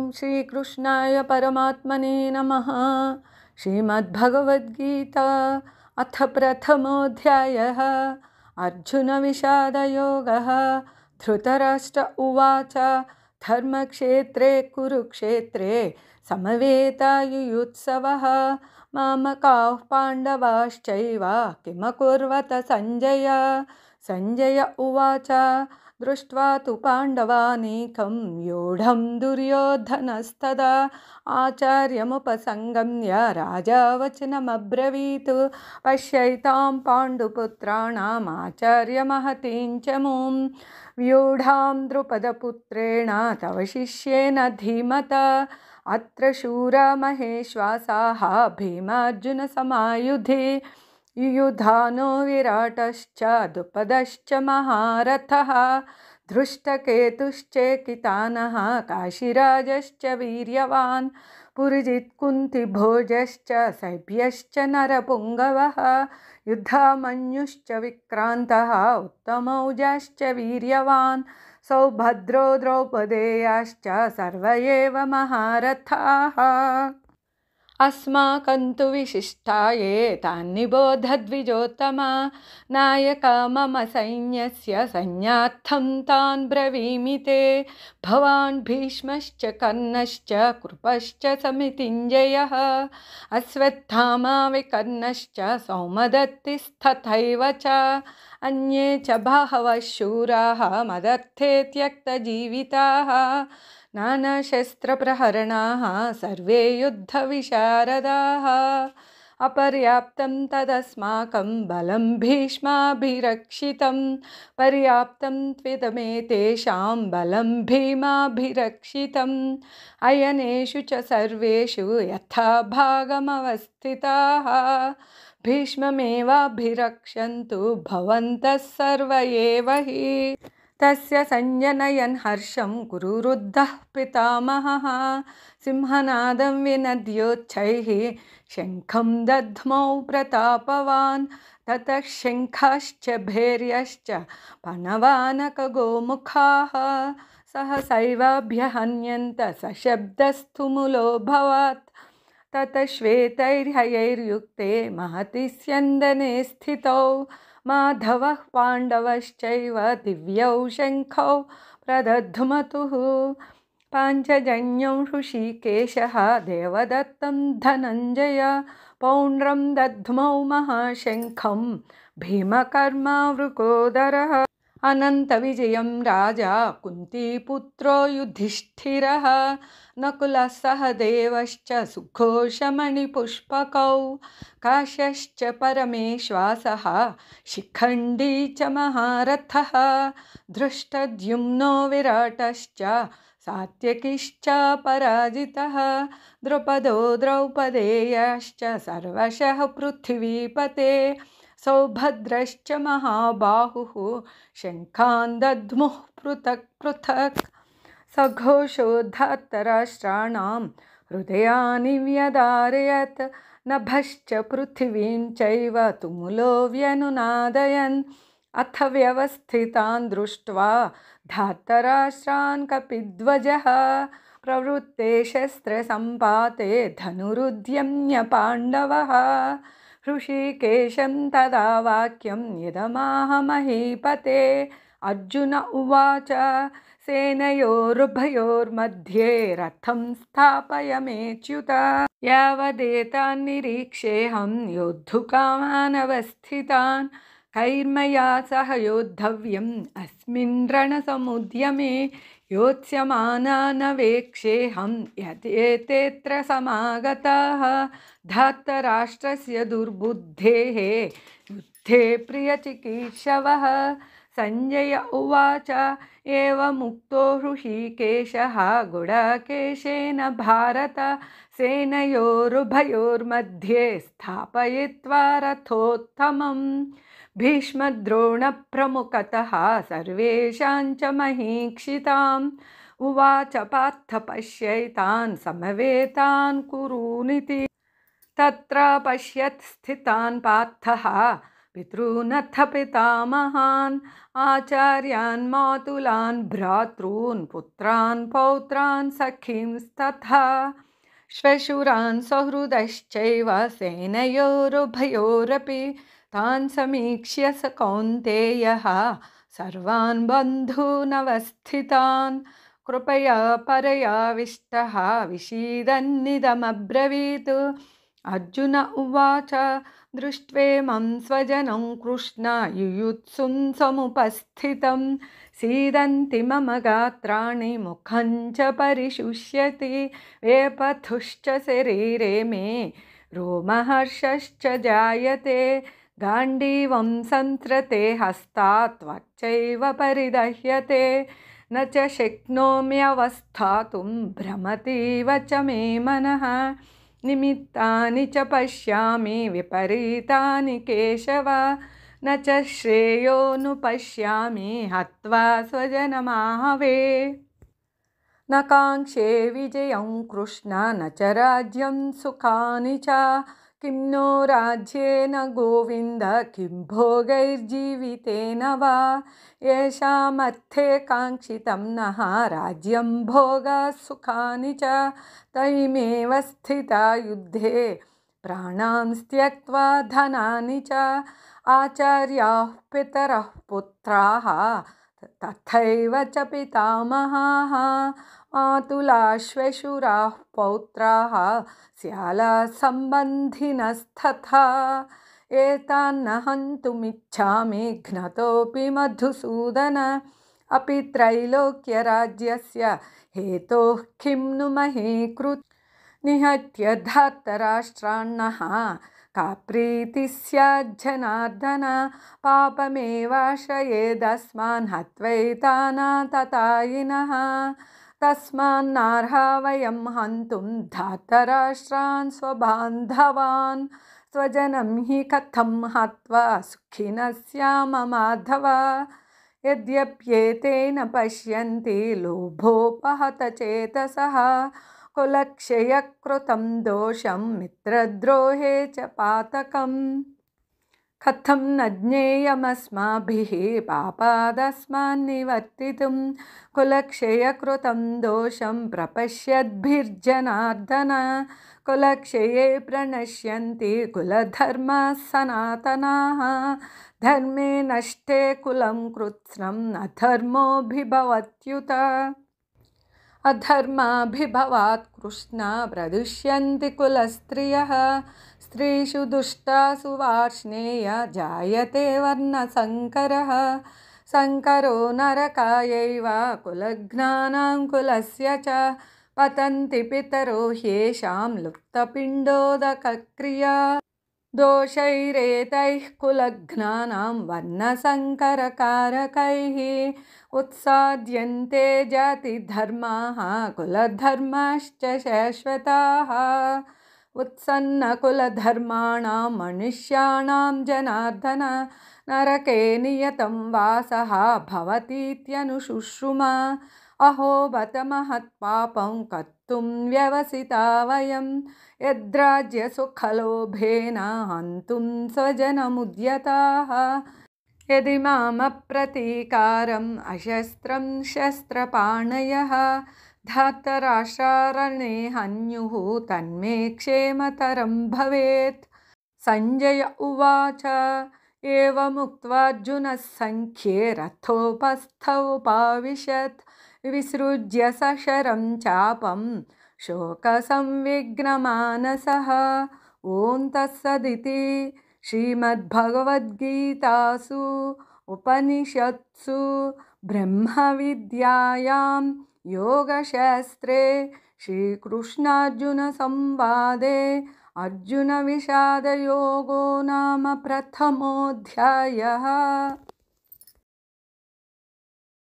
ओम श्री कृष्णाय परमात्मने नमः। श्रीमद्भगवद्गीता अथ प्रथमोऽध्यायः। अर्जुन विषादयोगः। धृतराष्ट्र उवाच धर्मक्षेत्रे कुरुक्षेत्रे समवेतायुयुत्सवः मामकाः पाण्डवाश्चैव किमकुर्वत सञ्जय। सञ्जय उवाच दृष्ट्वा तु पाण्डवानीकं व्यूढं दुर्योधनस्तदा आचार्यमुपसङ्गम्य राजा वचनमब्रवीत् पश्यैतां पाण्डुपुत्राणाम् आचार्यमहतीं च मूं व्यूढां द्रुपदपुत्रेण तव शिष्येन धीमता अत्र शूरा महेश्वासाः भीमार्जुनसमायुधि युयुधानो विराटश्च द्रुपदश्च महारथः धृष्टकेतुश्चेकितानः काशीराजश्च वीर्यवान् पुरुजित्कुन्तिभोजश्च सैभ्यश्च नरपुङ्गवः युद्धामन्युश्च विक्रान्तः उत्तमौजाश्च वीर्यवान् सौभद्रो द्रौपदेयाश्च सर्व एव महारथाः। अस्माकं तु विशिष्टाये तान्निबोधद्विजोत्तमा नायका मम सैन्यस्य सैन्यार्थं तान् ब्रवीमि ते भवान् भीष्मश्च कर्णश्च कृपश्च समितिञ्जयः अश्वत्थामा विकर्णश्च सौमदत्तिस्तथैव च अन्ये च बहवः शूराः मदर्थे त्यक्तजीविताः नानाशस्त्रप्रहरणाः सर्वे युद्धविशारदाः अपर्याप्तं तदस्माकं बलं भीष्माभिरक्षितं पर्याप्तं त्विदमेतेषां बलं भीमाभिरक्षितम् अयनेषु च सर्वेषु यथा भागमवस्थिताः भीष्ममेवाभिरक्षन्तु भवन्तः सर्व एव हि। तस्य संजनयन् हर्षं कुरुरुद्धः पितामहः सिंहनादं विनद्योच्छैः शङ्खं दध्मौ प्रतापवान् ततः शङ्खाश्च भैर्यश्च पणवानकगोमुखाः सहसैवाभ्यहन्यन्त सशब्दस्तु मुलोऽभवत् ततः श्वेतैर्हयैर्युक्ते महति स्यन्दने स्थितौ माधवः पाण्डवश्चैव दिव्यौ शङ्खौ प्रदध्मतुः पाञ्चजन्यौ ऋषिकेशः देवदत्तं धनञ्जय पौण्ड्रं दध्मौ महाशङ्खं भीमकर्मावृकोदरः अनन्तविजयं राजा कुन्तीपुत्रो युधिष्ठिरः नकुलः सहदेवश्च सुघोषमणिपुष्पकौ काश्यश्च परमेश्वासः शिखण्डी च महारथः धृष्टद्युम्नो विराटश्च सात्यकिश्च पराजितः द्रुपदो द्रौपदेयश्च सर्वशः पृथिवीपते सौभद्रश्च महाबाहुः शङ्खान् दध्मुः पृथक् पृथक् सघोषोद्धतराष्ट्राणां हृदयानि व्यदारयत् नभश्च पृथिवीं चैव तुमुलो व्यनुनादयन् अथ व्यवस्थितान् दृष्ट्वा धातराष्ट्रान् कपिध्वजः प्रवृत्ते शस्त्रसम्पाते धनुरुद्यम्य पाण्डवः ऋषिकेशं तदा वाक्यं यदमाह महीपते अर्जुन उवाच सेनयोरुभयोर्मध्ये रथं स्थापयमेच्युत यावदेतान्निरीक्षेऽहं योद्धुकामानवस्थितान् कैर्मया सह योद्धव्यम् अस्मिन् रणसमुद्यमे योत्स्यमाना न वेक्षेऽहं यदेतेऽत्र समागताः धातराष्ट्रस्य दुर्बुद्धेः युद्धे प्रियचिकीर्षवः। सञ्जय उवाच एवमुक्तो ऋषिकेशः गुडाकेशेन भारत सेनयोरुभयोर्मध्ये स्थापयित्वा रथोत्तमम् भीष्मद्रोणप्रमुखतः सर्वेषां च महीक्षिताम् उवाच पार्थ पश्यैतान् समवेतान् कुरूनिति तत्र पश्यत् स्थितान् पार्थः पितॄनथ पितामहान् आचार्यान् मातुलान् भ्रातॄन् पुत्रान् पौत्रान् सखींस्तथा श्वशुरान् सहृदश्चैव सेनयोरुभयोरपि तान् समीक्ष्य स कौन्तेयः सर्वान् बन्धूनवस्थितान् कृपया परयाविष्टः विषीदन्निदमब्रवीत्। अर्जुन उवाच दृष्ट्वेमं स्वजनं कृष्ण युयुत्सुं समुपस्थितं सीदन्ति मम गात्राणि मुखं च परिशुष्यति वेपथुश्च शरीरे मे रोमहर्षश्च जायते गाण्डीवं संस्रते हस्तात् त्वच्चैव परिदह्यते न च शक्नोम्यवस्थातुं भ्रमतीव च मे मनः निमित्तानि च पश्यामि विपरीतानि केशव न च श्रेयोनुपश्यामि हत्वा स्वजनमाहवे न काङ्क्षे विजयं कृष्ण न च राज्यं सुखानि च किं नो राज्येन गोविन्द किं भोगैर्जीवितेन वा येषामर्थे काङ्क्षितं नः राज्यं भोगसुखानि च तैमेव स्थिता युद्धे प्राणान् त्यक्त्वा धनानि च आचार्याः पितरः पुत्राः तथैव च पितामहाः मातुलाश्वशुराः पौत्राः स्यालाः सम्बन्धिनस्तथा एतान्न हन्तुमिच्छामि घ्नतोऽपि मधुसूदन अपि त्रैलोक्यराज्यस्य हेतोः किं नु महे कृत् निहत्य धार्तराष्ट्रान्नः का प्रीतिः स्याज्जनार्दन पापमेवाश्रयेदस्मान् हत्वैतानाततायिनः तस्मान्नार्हा वयं हन्तुं धार्तराष्ट्रान् स्वबान्धवान् स्वजनं हि कथं हत्वा सुखिनः स्याम माधव यद्यप्येतेन पश्यन्ति लोभोपहतचेतसः कुलक्षयकृतं दोषं मित्रद्रोहे च पातकम् कथं न ज्ञेयमस्माभिः पापादस्मान्निवर्तितुं कुलक्षयकृतं दोषं प्रपश्यद्भिर्जनार्दन कुलक्षये प्रणश्यन्ति कुलधर्माः सनातनाः धर्मे नष्टे कुलं कृत्स्नम् अधर्मोऽभिभवत्युत अधर्माभिभवात् कृष्ण प्रदुष्यन्ति कुलस्त्रियः स्त्रीषु दुष्टासु वार्ष्णेय जायते वर्णसङ्करः सङ्करो नरकायैव कुलघ्नानां कुलस्य च पतन्ति पितरो ह्येषां लुप्तपिण्डोदकक्रिया दोषैरेतैः कुलघ्नानां वर्णसङ्करकारकैः उत्साद्यन्ते जातिधर्माः कुलधर्माश्च शाश्वताः उत्सन्नकुलधर्माणां मनुष्याणां जनार्दन नरके नियतं वासः भवतीत्यनुशुश्रुमा अहो बत महत्पापं कर्तुं व्यवसिता वयं यद्राज्यसुखलोभेन हन्तुं स्वजनमुद्यताः यदि मामप्रतीकारम् अशस्त्रं शस्त्रपाणयः धार्तराष्ट्रारणे हन्युः तन्मे क्षेमतरं भवेत्। संजय उवाच एवमुक्त्वार्जुनः सङ्ख्ये रथोपस्थ उपाविशत् विसृज्य सशरं चापं शोकसंविघ्नमानसः। ॐ तत्सदिति श्रीमद्भगवद्गीतासु उपनिषत्सु ब्रह्मविद्यायां योगशास्त्रे श्रीकृष्णार्जुनसंवादे अर्जुनविषादयोगो नाम प्रथमोऽध्यायः।